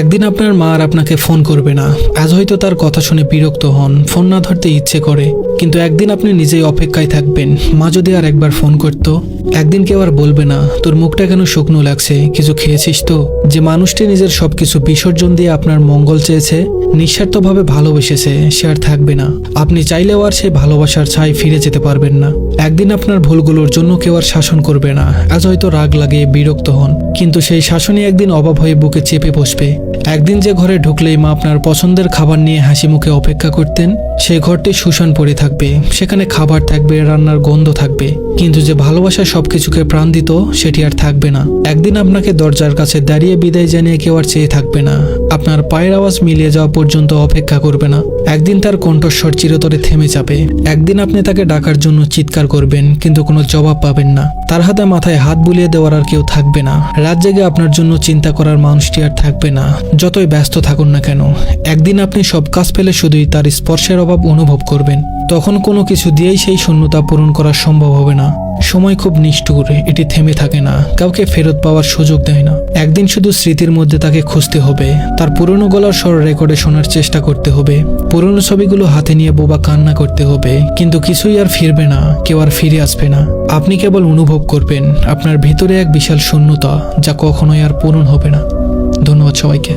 একদিন আপনার মা আর আপনাকে ফোন করবে না। আজ হয়তো তার কথা শুনে বিরক্ত হন, ফোন না ধরতে ইচ্ছে করে, কিন্তু একদিন আপনি নিজেই অপেক্ষায় থাকবেন, মা যদি আর একবার ফোন করতো। একদিন কেউ আর বলবে না, তোর মুখটা কেন শুকনো লাগছে, কিছু খেয়েছিস তো? যে মানুষটি নিজের সবকিছু বিসর্জন দিয়ে আপনার মঙ্গল চেয়েছে, নিঃস্বার্থভাবে ভালোবেসেছে, সে আর থাকবে না। আপনি চাইলেও আর সেই ভালোবাসার ছাই ফিরে যেতে পারবেন না। একদিন আপনার ভুলগুলোর জন্য কেউ আর শাসন করবে না। আজ হয়তো রাগ লাগে, বিরক্ত হন, কিন্তু সেই শাসনই একদিন অভাব হয়ে বুকে চেপে বসবে। একদিন যে ঘরে ঢুকলেই মা আপনার পছন্দের খাবার নিয়ে হাসি মুখে অপেক্ষা করতেন, সেই ঘরটি শুষণ পড়ে থাকবে। সেখানে খাবার থাকবে, রান্নার গন্ধ থাকবে, কিন্তু যে ভালোবাসা সবকিছুকে প্রাণ দিত, সেটি আর থাকবে না। একদিন আপনাকে দরজার কাছে দাঁড়িয়ে বিদায় জানিয়ে কেউ আর চেয়ে থাকবে না। আপনার পায়ের আওয়াজ মিলিয়ে যাওয়া পর্যন্ত অপেক্ষা করবে না। একদিন তার কণ্ঠস্বর চিরতরে থেমে যাবে। একদিন আপনি তাকে ডাকার জন্য চিৎকার করবেন, কিন্তু কোনো জবাব পাবেন না। তার হাতে মাথায় হাত বুলিয়ে দেওয়ার আর কেউ থাকবে না। রাত জেগে আপনার জন্য চিন্তা করার মানুষটি আর থাকবে না, যতই ব্যস্ত থাকুন না কেন। একদিন আপনি সব কাজ ফেলে শুধুই তার স্পর্শের অভাব অনুভব করবেন। তখন কোনো কিছু দিয়েই সেই শূন্যতা পূরণ করা সম্ভব হবে না। সময় খুব নিষ্ঠুর, এটি থেমে থাকে না, কাউকে ফেরত পাওয়ার সুযোগ দেয় না। একদিন শুধু স্মৃতির মধ্যে তাকে খুঁজতে হবে, তার পুরনো গলার স্বর রেকর্ডে শোনার চেষ্টা করতে হবে, পুরনো ছবিগুলো হাতে নিয়ে বোবা কান্না করতে হবে, কিন্তু কিছুই আর ফিরবে না, কেউ আর ফিরে আসবে না। আপনি কেবল অনুভব করবেন আপনার ভিতরে এক বিশাল শূন্যতা, যা কখনোই আর পূরণ হবে না। ধন্যবাদ সবাইকে।